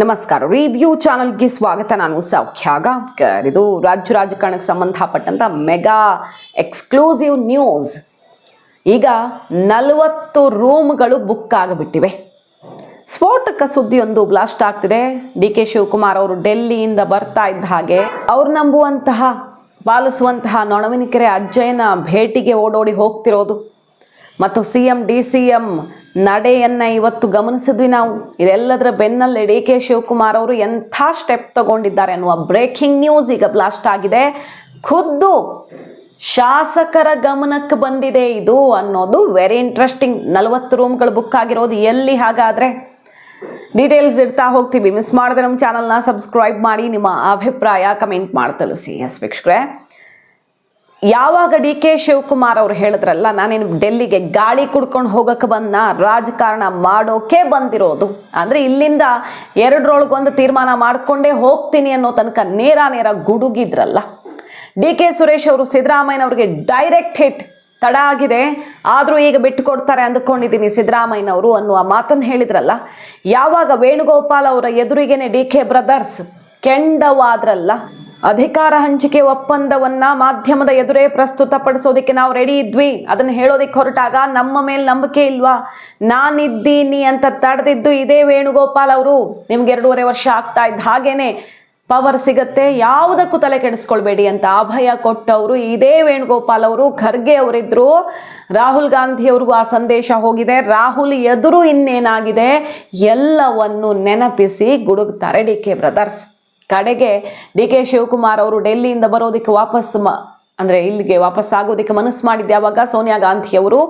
ನಮಸ್ಕಾರ. ರಿವ್ಯೂ ಚಾನಲ್ಗೆ ಸ್ವಾಗತ. ನಾನು ಸೌಖ್ಯ ಗಾಂವ್ಕರ್. ಇದು ರಾಜ್ಯ ರಾಜಕಾರಣಕ್ಕೆ ಸಂಬಂಧಪಟ್ಟಂತ ಮೆಗಾ ಎಕ್ಸ್ಕ್ಲೂಸಿವ್ ನ್ಯೂಸ್. ಈಗ 40 ರೂಮ್ಗಳು ಬುಕ್ ಆಗಿಬಿಟ್ಟಿವೆ. ಸ್ಫೋಟಕ ಸುದ್ದಿಯೊಂದು ಬ್ಲಾಸ್ಟ್ ಆಗ್ತಿದೆ. DK ಶಿವಕುಮಾರ್ ಅವರು ಡೆಲ್ಲಿಯಿಂದ ಬರ್ತಾ ಇದ್ದ ಹಾಗೆ ಅವ್ರು ನಂಬುವಂತಹ ಪಾಲಿಸುವಂತಹ ನೊಣವಿನಕೆರೆ ಅಜ್ಜಯ್ಯನ ಭೇಟಿಗೆ ಓಡೋಡಿ ಹೋಗ್ತಿರೋದು ಮತ್ತು CM DCM ನಡೆಯನ್ನು ಇವತ್ತು ಗಮನಿಸಿದ್ವಿ ನಾವು. ಇದೆಲ್ಲದರ ಬೆನ್ನಲ್ಲೇ DK ಶಿವಕುಮಾರ್ ಅವರು ಎಂಥ ಸ್ಟೆಪ್ ತಗೊಂಡಿದ್ದಾರೆ ಅನ್ನುವ ಬ್ರೇಕಿಂಗ್ ನ್ಯೂಸ್ ಈಗ ಬ್ಲಾಸ್ಟ್ ಆಗಿದೆ. ಖುದ್ದು ಶಾಸಕರ ಗಮನಕ್ಕೆ ಬಂದಿದೆ ಇದು ಅನ್ನೋದು ವೆರಿ ಇಂಟ್ರೆಸ್ಟಿಂಗ್. 40 ರೂಮ್ಗಳು ಬುಕ್ ಆಗಿರೋದು ಎಲ್ಲಿ? ಹಾಗಾದರೆ ಡೀಟೇಲ್ಸ್ ಇಡ್ತಾ ಹೋಗ್ತೀವಿ. ಮಿಸ್ ಮಾಡಿದ್ರೆ ನಮ್ಮ ಚಾನಲ್ನ ಸಬ್ಸ್ಕ್ರೈಬ್ ಮಾಡಿ, ನಿಮ್ಮ ಅಭಿಪ್ರಾಯ ಕಮೆಂಟ್ ಮಾಡಿ ತಿಳಿಸಿ. ಎಸ್ ವೀಕ್ಷಕರೇ, ಯಾವಾಗ DK ಶಿವಕುಮಾರ್ ಅವರು ಹೇಳಿದ್ರಲ್ಲ, ನಾನೇನು ಡೆಲ್ಲಿಗೆ ಗಾಳಿ ಕುಡ್ಕೊಂಡು ಹೋಗಕ್ಕೆ ಬಂದ, ರಾಜಕಾರಣ ಮಾಡೋಕೆ ಬಂದಿರೋದು, ಅಂದರೆ ಇಲ್ಲಿಂದ 2ರೊಳಗೊಂದು ತೀರ್ಮಾನ ಮಾಡಿಕೊಂಡೇ ಹೋಗ್ತೀನಿ ಅನ್ನೋ ತನಕ ನೇರ ಗುಡುಗಿದ್ರಲ್ಲ. DK ಸುರೇಶ್ ಅವರು ಸಿದ್ದರಾಮಯ್ಯನವ್ರಿಗೆ ಡೈರೆಕ್ಟ್ ಹಿಟ್ ತಡ ಆಗಿದೆ, ಆದರೂ ಈಗ ಬಿಟ್ಟು ಕೊಡ್ತಾರೆ ಅಂದ್ಕೊಂಡಿದ್ದೀನಿ ಸಿದ್ದರಾಮಯ್ಯನವರು ಅನ್ನುವ ಮಾತನ್ನು ಹೇಳಿದ್ರಲ್ಲ. ಯಾವಾಗ ವೇಣುಗೋಪಾಲ್ ಅವರ ಎದುರಿಗೇನೆ DK ಬ್ರದರ್ಸ್ ಕೆಂಡವಾದ್ರಲ್ಲ, ಅಧಿಕಾರ ಹಂಚಿಕೆ ಒಪ್ಪಂದವನ್ನ ಮಾಧ್ಯಮದ ಎದುರೇ ಪ್ರಸ್ತುತಪಡಿಸೋದಕ್ಕೆ ನಾವು ರೆಡಿ ಇದ್ವಿ, ಅದನ್ನು ಹೇಳೋದಕ್ಕೆ ಹೊರಟಾಗ ನಮ್ಮ ಮೇಲೆ ನಂಬಿಕೆ ಇಲ್ವಾ, ನಾನಿದ್ದೀನಿ ಅಂತ ತಡೆದಿದ್ದು ಇದೇ ವೇಣುಗೋಪಾಲ್ ಅವರು. ನಿಮ್ಗೆ 2.5 ವರ್ಷ ಆಗ್ತಾ ಇದ್ದ ಹಾಗೇನೆ ಪವರ್ ಸಿಗತ್ತೆ, ಯಾವುದಕ್ಕೂ ತಲೆ ಕೆಡಿಸ್ಕೊಳ್ಬೇಡಿ ಅಂತ ಅಭಯ ಕೊಟ್ಟವರು ಇದೇ ವೇಣುಗೋಪಾಲ್ ಅವರು. ಖರ್ಗೆ ಅವರಿದ್ರು, ರಾಹುಲ್ ಗಾಂಧಿ ಅವ್ರಿಗೂ ಆ ಸಂದೇಶ ಹೋಗಿದೆ. ರಾಹುಲ್ ಎದುರು ಇನ್ನೇನಾಗಿದೆ ಎಲ್ಲವನ್ನು ನೆನಪಿಸಿ ಗುಡುಗ್ತಾರೆ DK ಬ್ರದರ್ಸ್. ಕಡೆಗೆ DK ಶಿವಕುಮಾರ್ ಅವರು ಡೆಲ್ಲಿಯಿಂದ ಬರೋದಕ್ಕೆ ಅಂದರೆ ಇಲ್ಲಿಗೆ ವಾಪಸ್ ಆಗೋದಕ್ಕೆ ಮನಸ್ಸು ಮಾಡಿದ್ದೆ. ಯಾವಾಗ ಸೋನಿಯಾ ಗಾಂಧಿ ಅವರು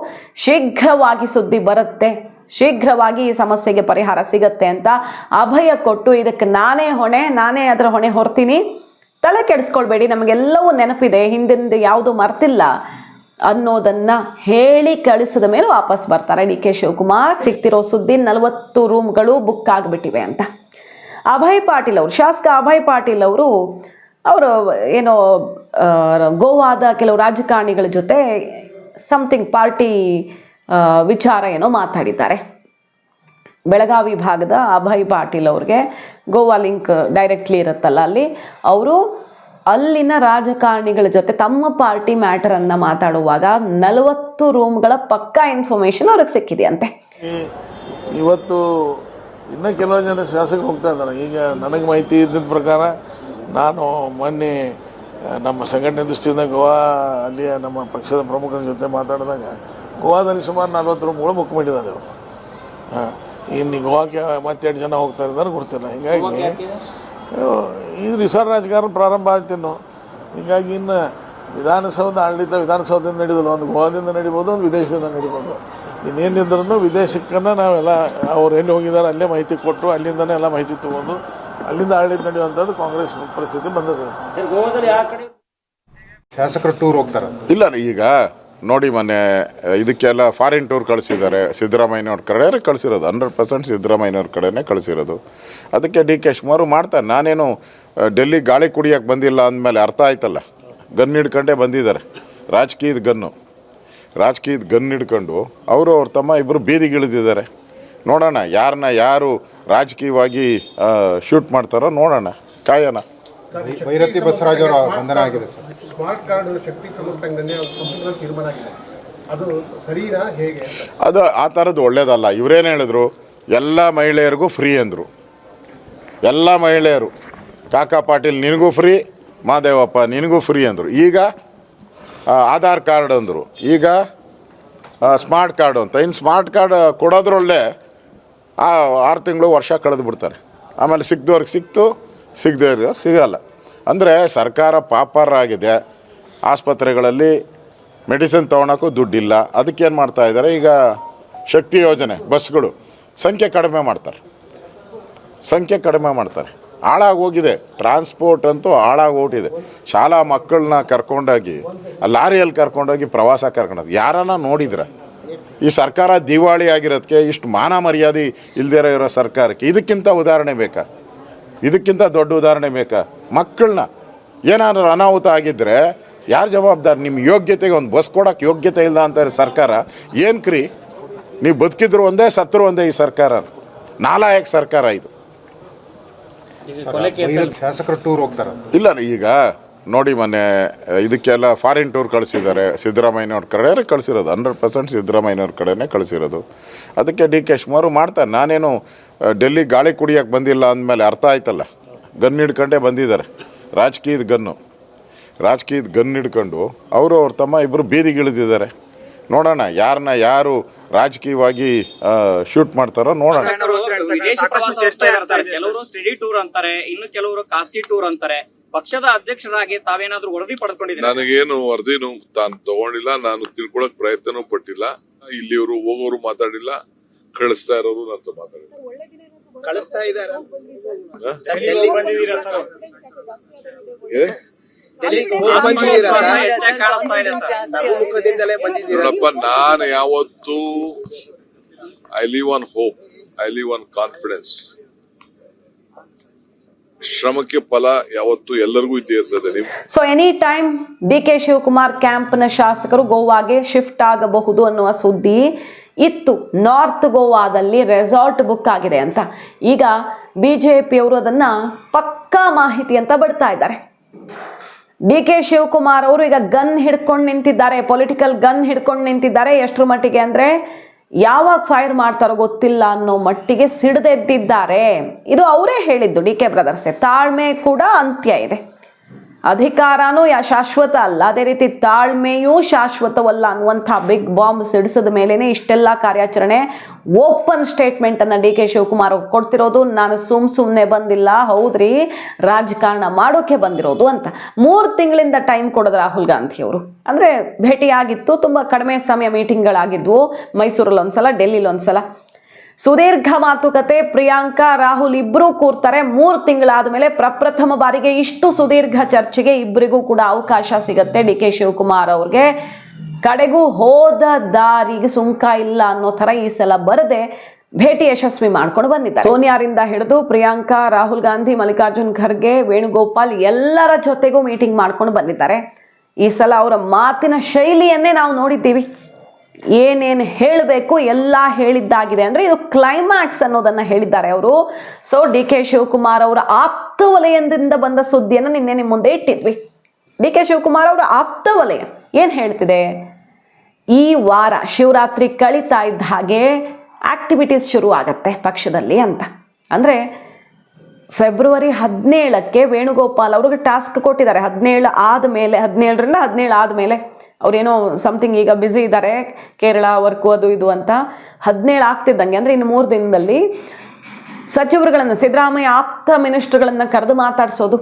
ಶೀಘ್ರವಾಗಿ ಸುದ್ದಿ ಬರುತ್ತೆ, ಶೀಘ್ರವಾಗಿ ಈ ಸಮಸ್ಯೆಗೆ ಪರಿಹಾರ ಸಿಗತ್ತೆ ಅಂತ ಅಭಯ ಕೊಟ್ಟು, ಇದಕ್ಕೆ ನಾನೇ ಅದರ ಹೊಣೆ ಹೊರ್ತೀನಿ, ತಲೆ ಕೆಡಿಸ್ಕೊಳ್ಬೇಡಿ, ನಮಗೆಲ್ಲವೂ ನೆನಪಿದೆ, ಹಿಂದಿಂದ ಯಾವುದು ಮರ್ತಿಲ್ಲ ಅನ್ನೋದನ್ನು ಹೇಳಿ ಕಳಿಸಿದ ಮೇಲೆ ವಾಪಸ್ ಬರ್ತಾರೆ DK ಶಿವಕುಮಾರ್. ಸಿಗ್ತಿರೋ ಸುದ್ದಿ 40 ರೂಮ್ಗಳು ಬುಕ್ ಆಗಿಬಿಟ್ಟಿವೆ ಅಂತ. ಅಭಯ್ ಪಾಟೀಲ್ ಅವರು, ಶಾಸಕ ಅಭಯ್ ಪಾಟೀಲ್ ಅವರು ಏನೋ ಗೋವಾದ ಕೆಲವು ರಾಜಕಾರಣಿಗಳ ಜೊತೆ ಸಮಥಿಂಗ್ ಪಾರ್ಟಿ ವಿಚಾರ ಏನೋ ಮಾತಾಡಿದ್ದಾರೆ. ಬೆಳಗಾವಿ ಭಾಗದ ಅಭಯ್ ಪಾಟೀಲ್ ಅವ್ರಿಗೆ ಗೋವಾ ಲಿಂಕ್ ಡೈರೆಕ್ಟ್ಲಿ ಇರುತ್ತಲ್ಲ, ಅಲ್ಲಿ ಅವರು ಅಲ್ಲಿನ ರಾಜಕಾರಣಿಗಳ ಜೊತೆ ತಮ್ಮ ಪಾರ್ಟಿ ಮ್ಯಾಟರನ್ನು ಮಾತಾಡುವಾಗ 40 ರೂಮ್ಗಳ ಪಕ್ಕಾ ಇನ್ಫಾರ್ಮೇಷನ್ ಅವ್ರಿಗೆ ಸಿಕ್ಕಿದೆಯಂತೆ. ಇವತ್ತು ಇನ್ನೂ ಕೆಲವು ಜನ ಶಾಸಕರು ಹೋಗ್ತಾ ಇದ್ದಾರೆ. ಈಗ ನನಗೆ ಮಾಹಿತಿ ಇದ್ದಿದ್ದ ಪ್ರಕಾರ, ನಾನು ಮೊನ್ನೆ ನಮ್ಮ ಸಂಘಟನೆ ದೃಷ್ಟಿಯಿಂದ ಗೋವಾ ಅಲ್ಲಿಯ ನಮ್ಮ ಪಕ್ಷದ ಪ್ರಮುಖರ ಜೊತೆ ಮಾತಾಡಿದಾಗ ಗೋವಾದಲ್ಲಿ ಸುಮಾರು 40 ರೂಮ್ಗಳು ಬುಕ್ ಮಾಡಿದ್ದಾರೆ ಅವರು. ಇನ್ನು ಗೋವಾಕ್ಕೆ ಮತ್ತೆರಡು ಜನ ಹೋಗ್ತಾ ಇದ್ದಾರೆ ಗೊತ್ತಿಲ್ಲ. ಹೀಗಾಗಿ ಈ ರಿಸರ್ವ್ ರಾಜಕಾರಣ ಪ್ರಾರಂಭ ಆಗ್ತಿನ್ನು. ಹೀಗಾಗಿ ಇನ್ನು ವಿಧಾನಸೌಧ ಆಡಳಿತ ವಿಧಾನಸೌಧದಿಂದ ನಡೀದಲ್ಲ, ಒಂದು ಗೋವಾದಿಂದ ನಡೀಬೋದು, ಒಂದು ವಿದೇಶದಿಂದ ನಡೀಬೋದು. ಇನ್ನೇನಿದ್ರೂ ವಿದೇಶಕ್ಕನ್ನ ನಾವೆಲ್ಲ ಅವ್ರು ಎಲ್ಲಿ ಹೋಗಿದ್ದಾರೆ ಅಲ್ಲೇ ಮಾಹಿತಿ ಕೊಟ್ಟು ಅಲ್ಲಿಂದನೇ ಎಲ್ಲ ಮಾಹಿತಿ ತಗೊಂಡು ಅಲ್ಲಿಂದ ಆಡಳಿತ ನಡೆಯುವಂಥದ್ದು ಕಾಂಗ್ರೆಸ್ ಪರಿಸ್ಥಿತಿ ಬಂದಿದೆ. ಶಾಸಕರು ಟೂರ್ ಹೋಗ್ತಾರೆ ಇಲ್ಲ. ಈಗ ನೋಡಿ, ಮೊನ್ನೆ ಇದಕ್ಕೆಲ್ಲ ಫಾರಿನ್ ಟೂರ್ ಕಳಿಸಿದ್ದಾರೆ. ಸಿದ್ದರಾಮಯ್ಯನವ್ರ ಕಡೆ ಕಳಿಸಿರೋದು, 100% ಸಿದ್ದರಾಮಯ್ಯನವ್ರ ಕಡೆನೇ ಕಳಿಸಿರೋದು. ಅದಕ್ಕೆ DK ಶಿವಕುಮಾರ್ ಮಾಡ್ತಾರೆ. ನಾನೇನು ಡೆಲ್ಲಿ ಗಾಳಿ ಕುಡಿಯೋಕೆ ಬಂದಿಲ್ಲ ಅಂದಮೇಲೆ ಅರ್ಥ ಆಯ್ತಲ್ಲ. ಗನ್ ಹಿಡ್ಕೊಂಡೇ ಬಂದಿದ್ದಾರೆ, ರಾಜಕೀಯದ ಗನ್ ಹಿಡ್ಕೊಂಡು ಅವ್ರ ತಮ್ಮ ಇಬ್ಬರು ಬೀದಿಗಿಳಿದಿದ್ದಾರೆ. ನೋಡೋಣ ಯಾರು ರಾಜಕೀಯವಾಗಿ ಶೂಟ್ ಮಾಡ್ತಾರೋ ನೋಡೋಣ, ಕಾಯೋಣ. ಭೈರತಿ ಬಸವರಾಜ್ ಅವರ ಬಂಧನ ಆಗಿದೆ ಸರ್. ಸ್ಮಾರ್ಟ್ ಕಾರ್ಡ್ ಶಕ್ತಿ ತೀರ್ಮಾನ ಆಗಿದೆ, ಅದು ಸರಿನಾ ಹೇಗೆ? ಅದು ಆ ಥರದ್ದು ಒಳ್ಳೇದಲ್ಲ. ಇವರೇನು ಹೇಳಿದ್ರು, ಎಲ್ಲ ಮಹಿಳೆಯರಿಗೂ ಫ್ರೀ ಅಂದರು. ಎಲ್ಲ ಮಹಿಳೆಯರು, ಕಾಕಾ ಪಾಟೀಲ್ ನಿನಗೂ ಫ್ರೀ, ಮಾದೇವಪ್ಪ ನಿನಗೂ ಫ್ರೀ ಅಂದರು. ಈಗ ಆಧಾರ್ ಕಾರ್ಡ್ ಅಂದರು, ಈಗ ಸ್ಮಾರ್ಟ್ ಕಾರ್ಡು ಅಂತ. ಇನ್ನು ಸ್ಮಾರ್ಟ್ ಕಾರ್ಡ್ ಕೊಡೋದ್ರೊಳ್ಳೆ 6 ತಿಂಗಳು ವರ್ಷ ಕಳೆದು ಬಿಡ್ತಾರೆ. ಆಮೇಲೆ ಸಿಕ್ದವ್ರಿಗೆ ಸಿಕ್ತು, ಸಿಗದೇ ಇರೋರು ಸಿಗಲ್ಲ. ಅಂದರೆ ಸರ್ಕಾರ ಪಾಪರಾಗಿದೆ. ಆಸ್ಪತ್ರೆಗಳಲ್ಲಿ ಮೆಡಿಸಿನ್ ತೊಗೊಳಕ್ಕೂ ದುಡ್ಡಿಲ್ಲ. ಅದಕ್ಕೇನು ಮಾಡ್ತಾಯಿದ್ದಾರೆ, ಈಗ ಶಕ್ತಿ ಯೋಜನೆ ಬಸ್ಗಳು ಸಂಖ್ಯೆ ಕಡಿಮೆ ಮಾಡ್ತಾರೆ. ಹಾಳಾಗೋಗಿದೆ ಟ್ರಾನ್ಸ್ಪೋರ್ಟ್ ಅಂತೂ, ಹಾಳಾಗೋಗಿದೆ. ಶಾಲಾ ಮಕ್ಕಳನ್ನ ಕರ್ಕೊಂಡೋಗಿ ಲಾರಿಯಲ್ಲಿ ಕರ್ಕೊಂಡೋಗಿ ಪ್ರವಾಸ ಕರ್ಕೊಂಡೋಗಿ ಯಾರನ್ನ ನೋಡಿದ್ರೆ ಈ ಸರ್ಕಾರ ದಿವಾಳಿ ಆಗಿರೋದಕ್ಕೆ, ಇಷ್ಟು ಮಾನ ಮರ್ಯಾದೆ ಇಲ್ದಿರೋ ಇರೋ ಸರ್ಕಾರಕ್ಕೆ ಇದಕ್ಕಿಂತ ದೊಡ್ಡ ಉದಾಹರಣೆ ಬೇಕಾ? ಮಕ್ಕಳನ್ನ ಏನಾದರೂ ಅನಾಹುತ ಆಗಿದ್ದರೆ ಯಾರು ಜವಾಬ್ದಾರಿ? ನಿಮ್ಮ ಯೋಗ್ಯತೆಗೆ ಒಂದು ಬಸ್ ಕೊಡೋಕ್ಕೆ ಯೋಗ್ಯತೆ ಇಲ್ಲ ಅಂತ ಸರ್ಕಾರ ಏನು ಕ್ರಿ? ನೀವು ಬದುಕಿದ್ರು ಒಂದೇ, ಸತ್ತರು ಒಂದೇ. ಈ ಸರ್ಕಾರ ನಾಲಾಯಕ್ ಸರ್ಕಾರ ಇದು. ಶಾಸಕರು ಟೂರ್ ಹೋಗ್ತಾರ ಇಲ್ಲ ಈಗ ನೋಡಿ ಮೊನ್ನೆ ಇದಕ್ಕೆಲ್ಲ ಫಾರಿನ್ ಟೂರ್ ಕಳಿಸಿದ್ದಾರೆ. ಸಿದ್ದರಾಮಯ್ಯನವ್ರ ಕಡೆ ಕಳಿಸಿರೋದು 100% ಸಿದ್ದರಾಮಯ್ಯನವ್ರ ಕಡೆನೇ ಕಳಿಸಿರೋದು. ಅದಕ್ಕೆ ಡಿ ಕೆ ಶಿವಕುಮಾರ್ ಮಾಡ್ತಾರೆ. ನಾನೇನು ಡೆಲ್ಲಿ ಗಾಳಿ ಕುಡಿಯೋಕ್ಕೆ ಬಂದಿಲ್ಲ ಅಂದಮೇಲೆ ಅರ್ಥ ಆಯ್ತಲ್ಲ. ಗನ್ ಹಿಡ್ಕೊಂಡೇ ಬಂದಿದ್ದಾರೆ. ರಾಜಕೀಯದ ಗನ್ ಹಿಡ್ಕೊಂಡು ಅವರು ಅವ್ರ ತಮ್ಮ ಇಬ್ಬರು ಬೀದಿಗಿಳಿದಿದ್ದಾರೆ. ನೋಡೋಣ ಯಾರು ರಾಜಕೀಯವಾಗಿ ಶೂಟ್ ಮಾಡ್ತಾರೋ ನೋಡೋಣ. ವಿದೇಶ ಪ್ರವಾಸ ಹೋಗ್ತಾ ಇದ್ದಾರೆ ಸರ್. ಕೆಲವರು ಸ್ಟಡಿ ಟೂರ್ ಅಂತಾರೆ, ಇನ್ನು ಕೆಲವರು ಖಾಸಗಿ ಟೂರ್ ಅಂತಾರೆ. ಪಕ್ಷದ ಅಧ್ಯಕ್ಷರಾಗಿ ತಾವೇನಾದ್ರೂ ವರದಿ ಪಡೆದುಕೊಂಡಿದ್ದೀರಾ? ನನಗೇನು ವರದಿನೂ ತಾನು ತಗೊಂಡಿಲ್ಲ, ನಾನು ತಿಳ್ಕೊಳಕ್ ಪ್ರಯತ್ನನೂ ಪಟ್ಟಿಲ್ಲ. ಇಲ್ಲಿವರು ಹೋಗೋರು ಮಾತಾಡಿಲ್ಲ, ಕಳಿಸ್ತಾ ಇರೋರು ನನ್ನ ಹತ್ರ ಮಾತಾಡಿಲ್ಲ. ಕಳಿಸ್ತಾ ಇದ್ದಾರೆ. ನೋಡಪ್ಪ, ನಾನು ಯಾವತ್ತು I live on hope, I live on confidence. ಶ್ರಮಕ್ಕೆ ಫಲ ಯಾವತ್ತು ಎಲ್ಲರಿಗೂ ಇದ್ದೇ ಇರ್ತದೆ. So any time D K Shivakumar ಕ್ಯಾಂಪ್ನ ಶಾಸಕರು ಗೋವಾಗೆ ಶಿಫ್ಟ್ ಆಗಬಹುದು ಅನ್ನುವ ಸುದ್ದಿ ಇತ್ತು. ನಾರ್ತ್ ಗೋವಾದಲ್ಲಿ ರೆಸಾರ್ಟ್ ಬುಕ್ ಆಗಿದೆ ಅಂತ. ಈಗ ಬಿಜೆಪಿಯವರು ಅದನ್ನ ಪಕ್ಕಾ ಮಾಹಿತಿ ಅಂತ ಬಿಡ್ತಾ ಇದ್ದಾರೆ. ಡಿ ಕೆ ಶಿವಕುಮಾರ್ ಅವರು ಈಗ ಗನ್ ಹಿಡ್ಕೊಂಡು ನಿಂತಿದ್ದಾರೆ, ಪೊಲಿಟಿಕಲ್ ಗನ್ ಹಿಡ್ಕೊಂಡು ನಿಂತಿದ್ದಾರೆ. ಎಷ್ಟರ ಮಟ್ಟಿಗೆ ಅಂದರೆ ಯಾವಾಗ ಫೈರ್ ಮಾಡ್ತಾರೋ ಗೊತ್ತಿಲ್ಲ ಅನ್ನೋ ಮಟ್ಟಿಗೆ ಸಿಡಿದೆದ್ದಿದ್ದಾರೆ. ಇದು ಅವರೇ ಹೇಳಿದ್ದು, ಡಿ ಕೆ ಬ್ರದರ್ಸೆ. ತಾಳ್ಮೆ ಕೂಡ ಅಂತ್ಯ ಇದೆ. ಅಧಿಕಾರನೂ ಶಾಶ್ವತ ಅಲ್ಲ, ಅದೇ ರೀತಿ ತಾಳ್ಮೆಯೂ ಶಾಶ್ವತವಲ್ಲ ಅನ್ನುವಂಥ ಬಿಗ್ ಬಾಂಬ್ ಸಿಡಿಸಿದ ಮೇಲೇನೆ ಇಷ್ಟೆಲ್ಲ ಕಾರ್ಯಾಚರಣೆ. ಓಪನ್ ಸ್ಟೇಟ್ಮೆಂಟನ್ನು ಡಿ ಕೆ ಶಿವಕುಮಾರ್ ಅವ್ರು ಕೊಡ್ತಿರೋದು. ನಾನು ಸುಮ್ಮನೆ ಬಂದಿಲ್ಲ, ಹೌದ್ರಿ, ರಾಜಕಾರಣ ಮಾಡೋಕೆ ಬಂದಿರೋದು ಅಂತ. 3 ತಿಂಗಳಿಂದ ಟೈಮ್ ಕೊಡೋದು ರಾಹುಲ್ ಗಾಂಧಿ ಅವರು. ಅಂದರೆ ಭೇಟಿಯಾಗಿತ್ತು, ತುಂಬ ಕಡಿಮೆ ಸಮಯ ಮೀಟಿಂಗ್ಗಳಾಗಿದ್ವು. ಮೈಸೂರಲ್ಲಿ ಒಂದ್ಸಲ, ಡೆಲ್ಲಿಲಿ ಒಂದ್ಸಲ. ಸುದೀರ್ಘ ಮಾತುಕತೆ. ಪ್ರಿಯಾಂಕಾ ರಾಹುಲ್ ಇಬ್ಬರೂ ಕೂರ್ತಾರೆ. 3 ತಿಂಗಳಾದ ಮೇಲೆ ಪ್ರಪ್ರಥಮ ಬಾರಿಗೆ ಇಷ್ಟು ಸುದೀರ್ಘ ಚರ್ಚೆಗೆ ಇಬ್ಬರಿಗೂ ಕೂಡ ಅವಕಾಶ ಸಿಗತ್ತೆ. ಡಿ ಕೆ ಶಿವಕುಮಾರ್ ಅವ್ರಿಗೆ ಕಡೆಗೂ ಹೋದ ದಾರಿಗೆ ಸುಂಕ ಇಲ್ಲ ಅನ್ನೋ ಥರ ಈ ಸಲ ಬರದೆ ಭೇಟಿ ಯಶಸ್ವಿ ಮಾಡ್ಕೊಂಡು ಬಂದಿದ್ದಾರೆ. ಸೋನಿಯಾರಿಂದ ಹಿಡಿದು ಪ್ರಿಯಾಂಕಾ, ರಾಹುಲ್ ಗಾಂಧಿ, ಮಲ್ಲಿಕಾರ್ಜುನ್ ಖರ್ಗೆ, ವೇಣುಗೋಪಾಲ್ ಎಲ್ಲರ ಜೊತೆಗೂ ಮೀಟಿಂಗ್ ಮಾಡ್ಕೊಂಡು ಬಂದಿದ್ದಾರೆ. ಈ ಸಲ ಅವರ ಮಾತಿನ ಶೈಲಿಯನ್ನೇ ನಾವು ನೋಡಿದ್ದೀವಿ. ಏನೇನು ಹೇಳಬೇಕು ಎಲ್ಲ ಹೇಳಿದ್ದಾಗಿದೆ. ಅಂದರೆ ಇದು ಕ್ಲೈಮ್ಯಾಕ್ಸ್ ಅನ್ನೋದನ್ನು ಹೇಳಿದ್ದಾರೆ ಅವರು. ಸೊ ಡಿ ಕೆ ಶಿವಕುಮಾರ್ ಅವರ ಆಪ್ತ ವಲಯದಿಂದ ಬಂದ ಸುದ್ದಿಯನ್ನು ನಿನ್ನೆ ನಿಮ್ಮ ಮುಂದೆ ಇಟ್ಟಿದ್ವಿ. ಡಿ ಕೆ ಶಿವಕುಮಾರ್ ಅವರ ಆಪ್ತ ವಲಯ ಏನು ಹೇಳ್ತಿದೆ? ಈ ವಾರ ಶಿವರಾತ್ರಿ ಕಳೀತಾ ಇದ್ದ ಹಾಗೆ ಆಕ್ಟಿವಿಟೀಸ್ ಶುರು ಆಗತ್ತೆ ಪಕ್ಷದಲ್ಲಿ ಅಂತ. ಅಂದರೆ ಫೆಬ್ರವರಿ 17ಕ್ಕೆ ವೇಣುಗೋಪಾಲ್ ಅವ್ರಿಗೆ ಟಾಸ್ಕ್ ಕೊಟ್ಟಿದ್ದಾರೆ. 17 ಆದಮೇಲೆ, 17ರಿಂದ 17 ಆದಮೇಲೆ ಅವ್ರೇನೋ ಸಮಥಿಂಗ್ ಈಗ ಬ್ಯುಸಿ ಇದ್ದಾರೆ, ಕೇರಳ ವರ್ಕು ಅದು ಇದು ಅಂತ. 17 ಆಗ್ತಿದ್ದಂಗೆ, ಅಂದರೆ ಇನ್ನು 3 ದಿನದಲ್ಲಿ ಸಚಿವರುಗಳನ್ನು, ಸಿದ್ದರಾಮಯ್ಯ ಆಪ್ತ ಮಿನಿಸ್ಟರ್ಗಳನ್ನು ಕರೆದು ಮಾತಾಡಿಸೋದು.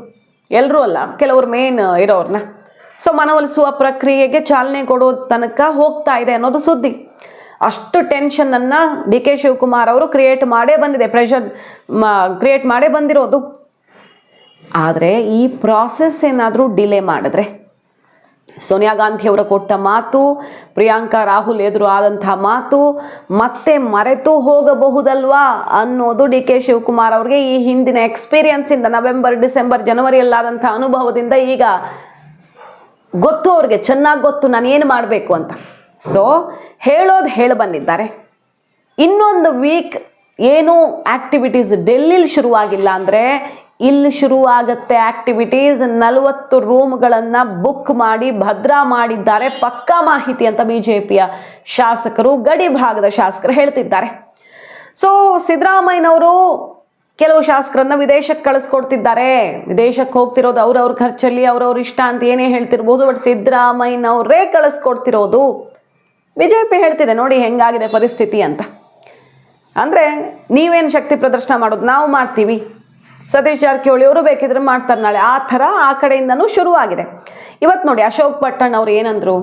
ಎಲ್ಲರೂ ಅಲ್ಲ, ಕೆಲವರು ಮೇನ್ ಇರೋರನ್ನ. ಸೊ ಮನವೊಲಿಸುವ ಪ್ರಕ್ರಿಯೆಗೆ ಚಾಲನೆ ಕೊಡೋ ತನಕ ಹೋಗ್ತಾ ಇದೆ ಅನ್ನೋದು ಸುದ್ದಿ. ಅಷ್ಟು ಟೆನ್ಷನನ್ನು ಡಿ ಕೆ ಶಿವಕುಮಾರ್ ಅವರು ಕ್ರಿಯೇಟ್ ಮಾಡೇ ಬಂದಿದೆ, ಪ್ರೆಷರ್ ಕ್ರಿಯೇಟ್ ಮಾಡೇ ಬಂದಿರೋದು. ಆದರೆ ಈ ಪ್ರಾಸೆಸ್ ಏನಾದರೂ ಡಿಲೇ ಮಾಡಿದ್ರೆ, ಸೋನಿಯಾ ಗಾಂಧಿ ಅವರ ಕೊಟ್ಟ ಮಾತು, ಪ್ರಿಯಾಂಕಾ ರಾಹುಲ್ ಎದುರು ಆದಂಥ ಮಾತು ಮತ್ತೆ ಮರೆತು ಹೋಗಬಹುದಲ್ವಾ ಅನ್ನೋದು ಡಿ ಕೆ ಶಿವಕುಮಾರ್ ಅವ್ರಿಗೆ ಈ ಹಿಂದಿನ ಎಕ್ಸ್ಪೀರಿಯನ್ಸಿಂದ, ನವೆಂಬರ್, ಡಿಸೆಂಬರ್, ಜನವರಿಯಲ್ಲಾದಂಥ ಅನುಭವದಿಂದ ಈಗ ಗೊತ್ತು, ಅವ್ರಿಗೆ ಚೆನ್ನಾಗಿ ಗೊತ್ತು ನಾನು ಏನು ಮಾಡಬೇಕು ಅಂತ. ಸೊ ಹೇಳಿ ಬಂದಿದ್ದಾರೆ. ಇನ್ನೊಂದು ವೀಕ್ ಏನೂ ಆ್ಯಕ್ಟಿವಿಟೀಸ್ ಡೆಲ್ಲಿಲಿ ಶುರುವಾಗಿಲ್ಲ ಅಂದರೆ ಇಲ್ಲಿ ಶುರುವಾಗುತ್ತೆ ಆಕ್ಟಿವಿಟೀಸ್. 40 ರೂಮ್ಗಳನ್ನು ಬುಕ್ ಮಾಡಿ ಭದ್ರಾ ಮಾಡಿದ್ದಾರೆ, ಪಕ್ಕಾ ಮಾಹಿತಿ ಅಂತ ಬಿಜೆಪಿಯ ಶಾಸಕರು, ಗಡಿ ಭಾಗದ ಶಾಸಕರು ಹೇಳ್ತಿದ್ದಾರೆ. ಸೊ ಸಿದ್ದರಾಮಯ್ಯನವರು ಕೆಲವು ಶಾಸಕರನ್ನ ವಿದೇಶಕ್ಕೆ ಕಳಿಸ್ಕೊಡ್ತಿದ್ದಾರೆ. ವಿದೇಶಕ್ಕೆ ಹೋಗ್ತಿರೋದು ಅವ್ರವ್ರ ಖರ್ಚಲ್ಲಿ, ಅವ್ರವ್ರ ಇಷ್ಟ ಅಂತ ಏನೇ ಹೇಳ್ತಿರ್ಬೋದು, ಬಟ್ ಸಿದ್ದರಾಮಯ್ಯನವರೇ ಕಳಿಸ್ಕೊಡ್ತಿರೋದು. ಬಿಜೆಪಿ ಹೇಳ್ತಿದೆ ನೋಡಿ ಹೆಂಗಾಗಿದೆ ಪರಿಸ್ಥಿತಿ ಅಂತ. ಅಂದರೆ ನೀವೇನು ಶಕ್ತಿ ಪ್ರದರ್ಶನ ಮಾಡೋದು, ನಾವು ಮಾಡ್ತೀವಿ, ಸತೀಶ್ ಜಾರಕಿಹೊಳಿ ಅವರು ಬೇಕಿದ್ರೆ ಮಾಡ್ತಾರೆ ನಾಳೆ, ಆ ಥರ ಆ ಕಡೆಯಿಂದನೂ ಶುರುವಾಗಿದೆ. ಇವತ್ತು ನೋಡಿ ಅಶೋಕ್ ಪಟ್ಟಣ್ ಅವ್ರು ಏನಂದ್ರು,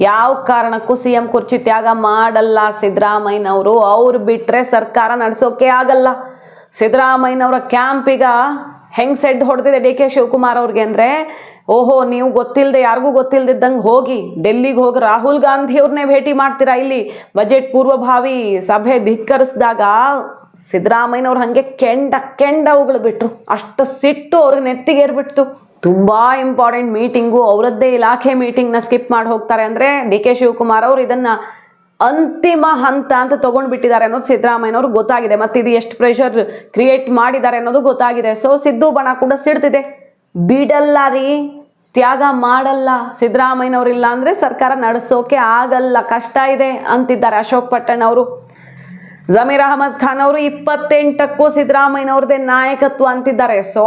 ಯಾವ ಕಾರಣಕ್ಕೂ CM ಕುರ್ಚಿ ತ್ಯಾಗ ಮಾಡಲ್ಲ ಸಿದ್ದರಾಮಯ್ಯನವರು, ಅವ್ರು ಬಿಟ್ಟರೆ ಸರ್ಕಾರ ನಡೆಸೋಕೆ ಆಗಲ್ಲ. ಸಿದ್ದರಾಮಯ್ಯನವರ ಕ್ಯಾಂಪಿಗ ಹೆಂಗೆ ಸೆಡ್ ಹೊಡೆದಿದೆ ಡಿ ಕೆ ಶಿವಕುಮಾರ್ ಅವ್ರಿಗೆ ಅಂದರೆ, ಓಹೋ ನೀವು ಗೊತ್ತಿಲ್ಲದೆ, ಯಾರಿಗೂ ಗೊತ್ತಿಲ್ಲದಿದ್ದಂಗೆ ಹೋಗಿ ಡೆಲ್ಲಿಗೆ ಹೋಗಿ ರಾಹುಲ್ ಗಾಂಧಿ ಅವ್ರನ್ನೇ ಭೇಟಿ ಮಾಡ್ತೀರಾ. ಇಲ್ಲಿ ಬಜೆಟ್ ಪೂರ್ವಭಾವಿ ಸಭೆ ಧಿಕ್ಕರಿಸಿದಾಗ ಸಿದ್ದರಾಮಯ್ಯನವ್ರು ಹಾಗೆ ಕೆಂಡ ಉಗುಳು ಬಿಟ್ರು. ಅಷ್ಟು ಸಿಟ್ಟು ಅವ್ರಿಗೆ ನೆತ್ತಿಗೇರ್ಬಿಡ್ತು. ತುಂಬ ಇಂಪಾರ್ಟೆಂಟ್ ಮೀಟಿಂಗು, ಅವರದ್ದೇ ಇಲಾಖೆ ಮೀಟಿಂಗ್ನ ಸ್ಕಿಪ್ ಮಾಡಿ ಹೋಗ್ತಾರೆ. ಅಂದರೆ ಡಿ ಕೆ ಶಿವಕುಮಾರ್ ಅವರು ಇದನ್ನು ಅಂತಿಮ ಹಂತ ಅಂತ ತಗೊಂಡ್ಬಿಟ್ಟಿದ್ದಾರೆ ಅನ್ನೋದು ಸಿದ್ದರಾಮಯ್ಯನವ್ರು ಗೊತ್ತಾಗಿದೆ. ಮತ್ತು ಇದು ಎಷ್ಟು ಪ್ರೆಷರ್ ಕ್ರಿಯೇಟ್ ಮಾಡಿದ್ದಾರೆ ಅನ್ನೋದು ಗೊತ್ತಾಗಿದೆ. ಸೊ ಸಿದ್ದು ಬಣ ಕೂಡ ಸಿಡ್ತಿದೆ. ಬಿಡಲ್ಲ ರೀ, ತ್ಯಾಗ ಮಾಡಲ್ಲ. ಸಿದ್ದರಾಮಯ್ಯನವ್ರಿಲ್ಲ ಅಂದರೆ ಸರ್ಕಾರ ನಡೆಸೋಕೆ ಆಗಲ್ಲ, ಕಷ್ಟ ಇದೆ ಅಂತಿದ್ದಾರೆ ಅಶೋಕ್ ಪಟ್ಟಣ್ ಅವರು. ಜಮೀರ್ ಅಹಮದ್ ಖಾನ್ ಅವರು 28ಕ್ಕೂ ಸಿದ್ದರಾಮಯ್ಯನವ್ರದ್ದೇ ನಾಯಕತ್ವ ಅಂತಿದ್ದಾರೆ. ಸೊ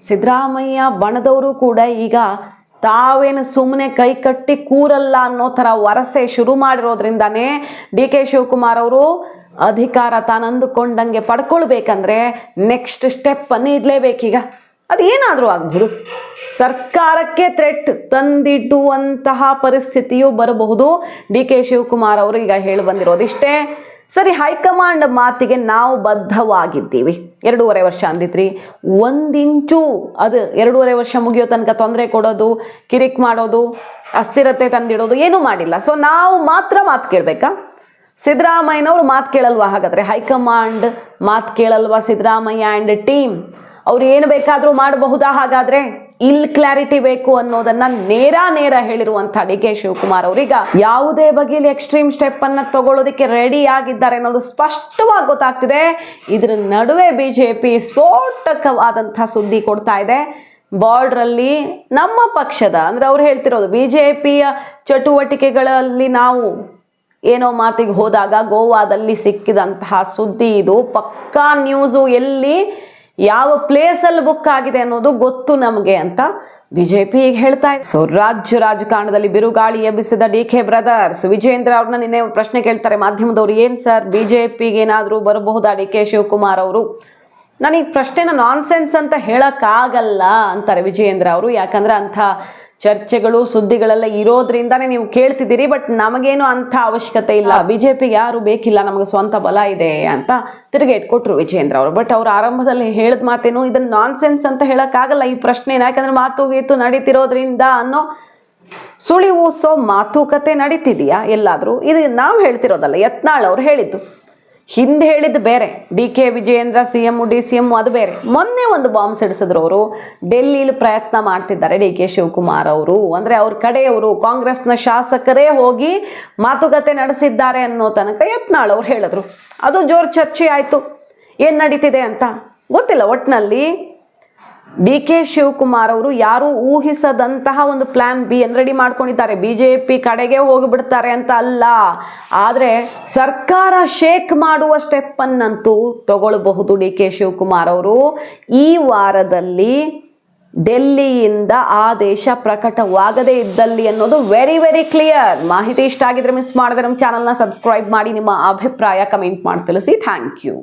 ಸಿದ್ದರಾಮಯ್ಯ ಬಣದವರು ಕೂಡ ಈಗ ತಾವೇನು ಸುಮ್ಮನೆ ಕೈ ಕಟ್ಟಿ ಕೂರಲ್ಲ ಅನ್ನೋ ಥರ ವರಸೆ ಶುರು ಮಾಡಿರೋದ್ರಿಂದಾನೇ ಡಿ ಕೆ ಶಿವಕುಮಾರ್ ಅವರು ಅಧಿಕಾರ ತಾನು ಅಂದುಕೊಂಡಂಗೆ ಪಡ್ಕೊಳ್ಬೇಕಂದ್ರೆ ನೆಕ್ಸ್ಟ್ ಸ್ಟೆಪ್ಪನ್ನು ಇಡಲೇಬೇಕೀಗ. ಅದು ಏನಾದರೂ ಆಗ್ಬೋದು, ಸರ್ಕಾರಕ್ಕೆ ಥ್ರೆಟ್ ತಂದಿಡುವಂತಹ ಪರಿಸ್ಥಿತಿಯೂ ಬರಬಹುದು. ಡಿ ಕೆ ಶಿವಕುಮಾರ್ ಅವರು ಈಗ ಹೇಳಿ ಬಂದಿರೋದಿಷ್ಟೇ. ಸರಿ, ಹೈಕಮಾಂಡ್ ಮಾತಿಗೆ ನಾವು ಬದ್ಧವಾಗಿದ್ದೀವಿ. 2.5 ವರ್ಷ ಅಂದಿದ್ರಿ, 1 ಇಂಚು ಅದು 2.5 ವರ್ಷ ಮುಗಿಯೋ ತನಕ ತೊಂದರೆ ಕೊಡೋದು, ಕಿರಿಕ್ ಮಾಡೋದು, ಅಸ್ಥಿರತೆ ತಂದಿಡೋದು ಏನೂ ಮಾಡಿಲ್ಲ. ಸೊ ನಾವು ಮಾತ್ರ ಮಾತು ಕೇಳಬೇಕಾ? ಸಿದ್ದರಾಮಯ್ಯನವರು ಮಾತು ಕೇಳಲ್ವಾ? ಹಾಗಾದರೆ ಹೈಕಮಾಂಡ್ ಮಾತು ಕೇಳಲ್ವಾ ಸಿದ್ದರಾಮಯ್ಯ ಆ್ಯಂಡ್ ಟೀಮ್? ಅವ್ರು ಏನು ಬೇಕಾದರೂ ಮಾಡಬಹುದಾ? ಹಾಗಾದರೆ ಇಲ್ಲಿ ಕ್ಲಾರಿಟಿ ಬೇಕು ಅನ್ನೋದನ್ನ ನೇರ ಹೇಳಿರುವಂಥ ಡಿ ಕೆ ಶಿವಕುಮಾರ್ ಅವರೀಗ ಯಾವುದೇ ಬಗೆಯಲ್ಲಿ ಎಕ್ಸ್ಟ್ರೀಮ್ ಸ್ಟೆಪ್ ಅನ್ನ ತಗೊಳ್ಳೋದಕ್ಕೆ ರೆಡಿ ಆಗಿದ್ದಾರೆ ಅನ್ನೋದು ಸ್ಪಷ್ಟವಾಗಿ ಗೊತ್ತಾಗ್ತಿದೆ. ಇದರ ನಡುವೆ ಬಿಜೆಪಿ ಸ್ಫೋಟಕವಾದಂತಹ ಸುದ್ದಿ ಕೊಡ್ತಾ ಇದೆ. ಬಾರ್ಡ್ರಲ್ಲಿ ನಮ್ಮ ಪಕ್ಷದ ಅಂದರೆ ಅವ್ರು ಹೇಳ್ತಿರೋದು ಬಿಜೆಪಿಯ ಚಟುವಟಿಕೆಗಳಲ್ಲಿ ನಾವು ಏನೋ ಮಾತಿಗೆ ಹೋದಾಗ ಗೋವಾದಲ್ಲಿ ಸಿಕ್ಕಿದಂತಹ ಸುದ್ದಿ ಇದು. ಪಕ್ಕಾ ನ್ಯೂಸು, ಎಲ್ಲಿ ಯಾವ ಪ್ಲೇಸಲ್ಲಿ ಬುಕ್ ಆಗಿದೆ ಅನ್ನೋದು ಗೊತ್ತು ನಮಗೆ ಅಂತ ಬಿಜೆಪಿ ಈಗ ಹೇಳ್ತಾ ಇದೆ. ಸೊ ರಾಜಕಾರಣದಲ್ಲಿ ಬಿರುಗಾಳಿ ಎಬ್ಬಿಸಿದ ಡಿ ಕೆ ಬ್ರದರ್ಸ್ ವಿಜೇಂದ್ರ ಅವ್ರನ್ನ ನಿನ್ನೆ ಪ್ರಶ್ನೆ ಕೇಳ್ತಾರೆ ಮಾಧ್ಯಮದವ್ರು, ಏನು ಸರ್ ಬಿಜೆಪಿಗೆ ಏನಾದರೂ ಬರಬಹುದಾ ಡಿ ಕೆ ಶಿವಕುಮಾರ್ ಅವರು? ನನಗೆ ಪ್ರಶ್ನೆನ ನಾನ್ಸೆನ್ಸ್ ಅಂತ ಹೇಳಕ್ಕಾಗಲ್ಲ ಅಂತಾರೆ ವಿಜಯೇಂದ್ರ ಅವರು. ಯಾಕಂದ್ರೆ ಅಂಥ ಚರ್ಚೆಗಳು ಸುದ್ದಿಗಳೆಲ್ಲ ಇರೋದ್ರಿಂದಾನೇ ನೀವು ಕೇಳ್ತಿದ್ದೀರಿ. ಬಟ್ ನಮಗೇನು ಅಂಥ ಅವಶ್ಯಕತೆ ಇಲ್ಲ, ಬಿಜೆಪಿಗೆ ಯಾರು ಬೇಕಿಲ್ಲ, ನಮಗೆ ಸ್ವಂತ ಬಲ ಇದೆ ಅಂತ ತಿರುಗೇಟ್ ಕೊಟ್ಟರು ವಿಜಯೇಂದ್ರ ಅವರು. ಬಟ್ ಅವ್ರು ಆರಂಭದಲ್ಲಿ ಹೇಳಿದ ಮಾತೇನು ಇದನ್ನು ನಾನ್ಸೆನ್ಸ್ ಅಂತ ಹೇಳೋಕ್ಕಾಗಲ್ಲ ಈ ಪ್ರಶ್ನೆನ. ಯಾಕಂದ್ರೆ ಮಾತು ನಡೀತಿರೋದ್ರಿಂದ ಅನ್ನೋ ಸುಳಿವು. ಸೊ ಮಾತುಕತೆ ನಡೀತಿದೆಯಾ ಎಲ್ಲಾದರೂ? ಇದು ನಾವು ಹೇಳ್ತಿರೋದಲ್ಲ, ಯತ್ನಾಳ್ ಅವ್ರು ಹೇಳಿದ್ದು. ಹಿಂದೆ ಹೇಳಿದ್ದು ಬೇರೆ, D K Vijayendra CM DCM ಅದು ಬೇರೆ. ಮೊನ್ನೆ ಒಂದು ಬಾಂಬ್ ಸಿಡಿಸಿದ್ರು ಅವರು. ಡೆಲ್ಲಿಲಿ ಪ್ರಯತ್ನ ಮಾಡ್ತಿದ್ದಾರೆ ಡಿ ಕೆ ಶಿವಕುಮಾರ್ ಅವರು. ಅಂದರೆ ಅವ್ರ ಕಡೆಯವರು ಕಾಂಗ್ರೆಸ್ನ ಶಾಸಕರೇ ಹೋಗಿ ಮಾತುಕತೆ ನಡೆಸಿದ್ದಾರೆ ಅನ್ನೋ ತನಕ ಯತ್ನಾಳ್ ಅವ್ರು ಹೇಳಿದ್ರು. ಅದು ಜೋರು ಚರ್ಚೆ ಆಯಿತು. ಏನು ನಡೀತಿದೆ ಅಂತ ಗೊತ್ತಿಲ್ಲ. ಒಟ್ಟಿನಲ್ಲಿ ಡಿ ಕೆ ಶಿವಕುಮಾರ್ ಅವರು ಯಾರು ಊಹಿಸದಂತಹ ಒಂದು ಪ್ಲಾನ್ ಬಿ ಅನ್ನು ರೆಡಿ ಮಾಡ್ಕೊಂಡಿದ್ದಾರೆ. ಬಿಜೆಪಿ ಕಡೆಗೆ ಹೋಗಿಬಿಡ್ತಾರೆ ಅಂತ ಅಲ್ಲ, ಆದರೆ ಸರ್ಕಾರ ಶೇಕ್ ಮಾಡುವ ಸ್ಟೆಪ್ ಅನ್ನಂತೂ ತಗೊಳ್ಬಹುದು ಡಿ ಕೆ ಶಿವಕುಮಾರ್ ಅವರು. ಈ ವಾರದಲ್ಲಿ ಡೆಲ್ಲಿಯಿಂದ ಆದೇಶ ಪ್ರಕಟವಾಗದೇ ಇದ್ದಲ್ಲಿ ಅನ್ನೋದು ವೆರಿ ಕ್ಲಿಯರ್. ಮಾಹಿತಿ ಇಷ್ಟ ಆಗಿದ್ರೆ ಮಿಸ್ ಮಾಡಿದ್ರೆ ನಮ್ಮ ಚಾನಲ್ನ ಸಬ್ಸ್ಕ್ರೈಬ್ ಮಾಡಿ, ನಿಮ್ಮ ಅಭಿಪ್ರಾಯ ಕಮೆಂಟ್ ಮಾಡಿ ತಿಳಿಸಿ. Thank you.